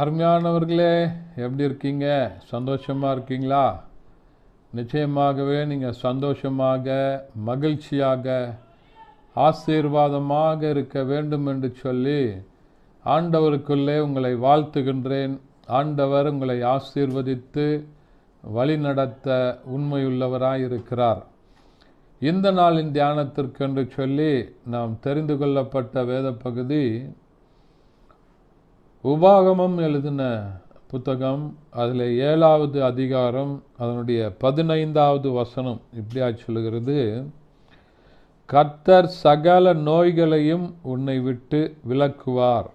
அருமையானவர்களே, எப்படி இருக்கீங்க? சந்தோஷமாக இருக்கீங்களா? நிச்சயமாகவே நீங்கள் சந்தோஷமாக, மகிழ்ச்சியாக, ஆசீர்வாதமாக இருக்க வேண்டும் என்று சொல்லி ஆண்டவருக்குள்ளே உங்களை வாழ்த்துகின்றேன். ஆண்டவர் உங்களை ஆசீர்வதித்து வழிநடத்த உண்மையுள்ளவராய் இருக்கிறார். இந்த நாளின் தியானத்திற்கென்று சொல்லி நாம் தெரிந்து கொள்ளப்பட்ட வேத பகுதி உபாகமம் எழுதின புத்தகம், அதில் 7வது அதிகாரம், அதனுடைய 15வது வசனம் இப்படியா சொல்லுகிறது: கர்த்தர் சகல நோய்களையும் உன்னை விட்டு விலக்குவார்.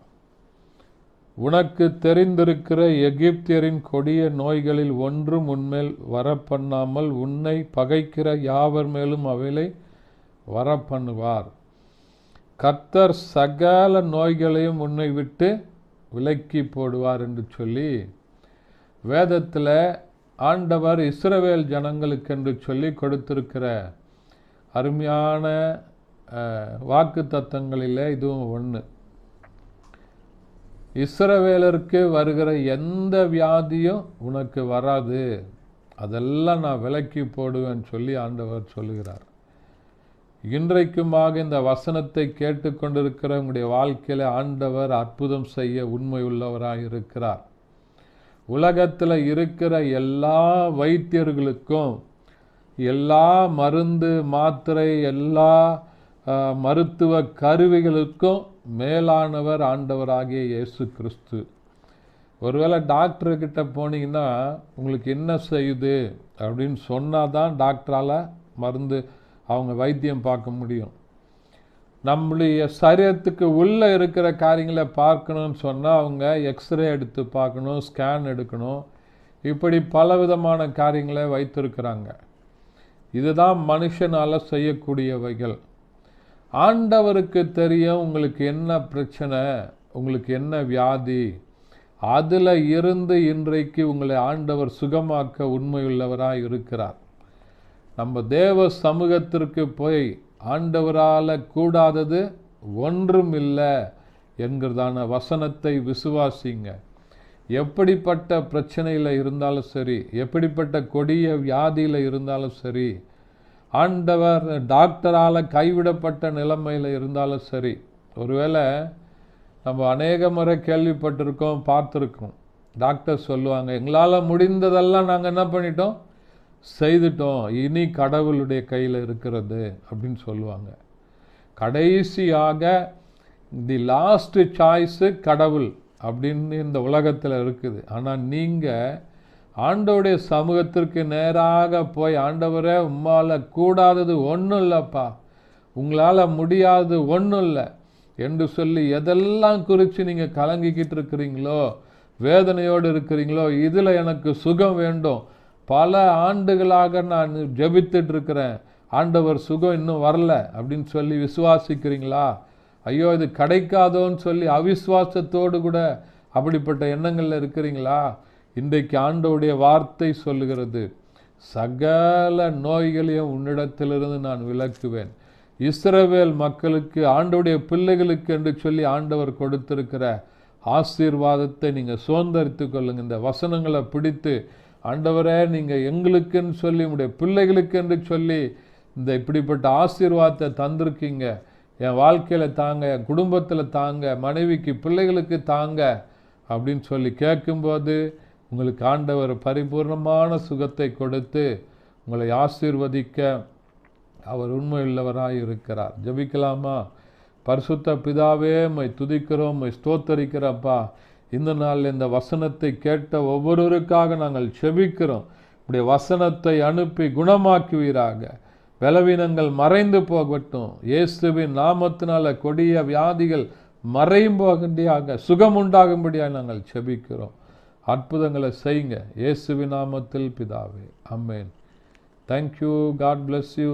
உனக்கு தெரிந்திருக்கிற எகிப்தியரின் கொடிய நோய்களில் ஒன்றும் உன்மேல் வரப்பண்ணாமல் உன்னை பகைக்கிற யாவர் மேலும் அவைகளை வரப்பண்ணுவார். கர்த்தர் சகல நோய்களையும் உன்னை விட்டு விலக்கி போடுவார் என்று சொல்லி வேதத்தில் ஆண்டவர் இஸ்ரவேல் ஜனங்களுக்கென்று சொல்லி கொடுத்திருக்கிற அருமையான வாக்கு தத்தங்களில் இதுவும் ஒன்று. இஸ்ரவேலருக்கு வருகிற எந்த வியாதியும் உனக்கு வராது, அதெல்லாம் நான் விலக்கி போடுவேன்னு சொல்லி ஆண்டவர் சொல்லுகிறார். இன்றைக்குமாக இந்த வசனத்தை கேட்டுக்கொண்டிருக்கிற உங்களுடைய வாழ்க்கையில் ஆண்டவர் அற்புதம் செய்ய உண்மையுள்ளவராக இருக்கிறார். உலகத்தில் இருக்கிற எல்லா வைத்தியர்களுக்கும், எல்லா மருந்து மாத்திரை, எல்லா மருத்துவ கருவிகளுக்கும் மேலானவர் ஆண்டவராகிய இயேசு கிறிஸ்து. ஒருவேளை டாக்டர்கிட்ட போனீங்கன்னா உங்களுக்கு என்ன செய்யுது அப்படின்னு சொன்னால் தான் டாக்டரால் மருந்து அவங்க வைத்தியம் பார்க்க முடியும். நம்முடைய சரீரத்துக்கு உள்ளே இருக்கிற காரியங்களை பார்க்கணும்னு சொன்னால் அவங்க எக்ஸ்ரே எடுத்து பார்க்கணும், ஸ்கேன் எடுக்கணும், இப்படி பலவிதமான காரியங்களை வைத்திருக்கிறாங்க. இதுதான் மனுஷனால் செய்யக்கூடியவைகள். ஆண்டவருக்கு தெரியும் உங்களுக்கு என்ன பிரச்சனை, உங்களுக்கு என்ன வியாதி. அதில் இருந்து இன்றைக்கு உங்களை ஆண்டவர் சுகமாக்க உண்மையுள்ளவராக இருக்கிறார். நம்ம தேவ சமூகத்திற்கு போய் ஆண்டவரால் கூடாதது ஒன்றும் இல்லை என்கிறதான வசனத்தை விசுவாசிங்க. எப்படிப்பட்ட பிரச்சனையில் இருந்தாலும் சரி, எப்படிப்பட்ட கொடிய வியாதியில் இருந்தாலும் சரி, ஆண்டவர் டாக்டரால் கைவிடப்பட்ட நிலைமையில் இருந்தாலும் சரி. ஒருவேளை நம்ம அநேக முறை கேள்விப்பட்டிருக்கோம், பார்த்துருக்கோம். டாக்டர் சொல்லுவாங்க, எங்களால் முடிந்ததெல்லாம் நாங்கள் என்ன பண்ணிட்டோம், செய்துட்டோம், இனி கடவுளுடைய கையில் இருக்கிறது அப்படின்னு சொல்லுவாங்க. கடைசியாக தி லாஸ்ட் சாய்ஸு கடவுள் அப்படின்னு இந்த உலகத்தில் இருக்குது. ஆனால் நீங்கள் ஆண்டவருடைய சமூகத்திற்கு நேராக போய், ஆண்டவரே உம்மால் கூடாதது ஒன்றும் இல்லைப்பா, உங்களால் முடியாதது ஒன்றும் இல்லை என்று சொல்லி எதெல்லாம் குறித்து நீங்கள் கலங்கிக்கிட்டு இருக்கிறீங்களோ, வேதனையோடு இருக்கிறீங்களோ, இதில் எனக்கு சுகம் வேண்டும், பல ஆண்டுகளாக நான் ஜெபித்துட்டு இருக்கிறேன், ஆண்டவர் சுகம் இன்னும் வரல அப்படின்னு சொல்லி விசுவாசிக்கிறீங்களா? ஐயோ இது கிடைக்காதோன்னு சொல்லி அவிசுவாசத்தோடு கூட அப்படிப்பட்ட எண்ணங்களில் இருக்கிறீங்களா? இன்றைக்கு ஆண்டவருடைய வார்த்தை சொல்லுகிறது, சகல நோய்களையும் உன்னிடத்திலிருந்து நான் விலக்குவேன். இஸ்ரவேல் மக்களுக்கு, ஆண்டவருடைய பிள்ளைகளுக்கு என்று சொல்லி ஆண்டவர் கொடுத்திருக்கிற ஆசீர்வாதத்தை நீங்கள் சுதந்தரித்து கொள்ளுங்க. இந்த வசனங்களை பிடித்து, ஆண்டவரே நீங்கள் எங்களுக்குன்னு சொல்லி, உங்களுடைய பிள்ளைகளுக்கு என்று சொல்லி இந்த இப்படிப்பட்ட ஆசீர்வாதத்தை தந்திருக்கீங்க, என் வாழ்க்கையில் தாங்க, என் குடும்பத்தில் தாங்க, மனைவிக்கு பிள்ளைகளுக்கு தாங்க அப்படின்னு சொல்லி கேட்கும்போது உங்களுக்கு ஆண்டவர் பரிபூர்ணமான சுகத்தை கொடுத்து உங்களை ஆசீர்வதிக்க அவர் உண்மையுள்ளவராக இருக்கிறார். ஜெபிக்கலாமா? பரிசுத்த பிதாவே, உம்மை துதிக்கிறோம், உம்மை ஸ்தோத்தரிக்கிறப்பா. இந்த நாளில் இந்த வசனத்தை கேட்ட ஒவ்வொருவருக்காக நாங்கள் செபிக்கிறோம். உடைய வசனத்தை அனுப்பி குணமாக்குவீராக. பலவீனங்கள் மறைந்து போகட்டும். இயேசுவின் நாமத்தினால கொடிய வியாதிகள் மறையும் போகும்படியாக, சுகம் உண்டாகும்படியாக நாங்கள் செபிக்கிறோம். அற்புதங்களை செய்யுங்க இயேசுவின் நாமத்தில் பிதாவே, amen. Thank you. God bless you.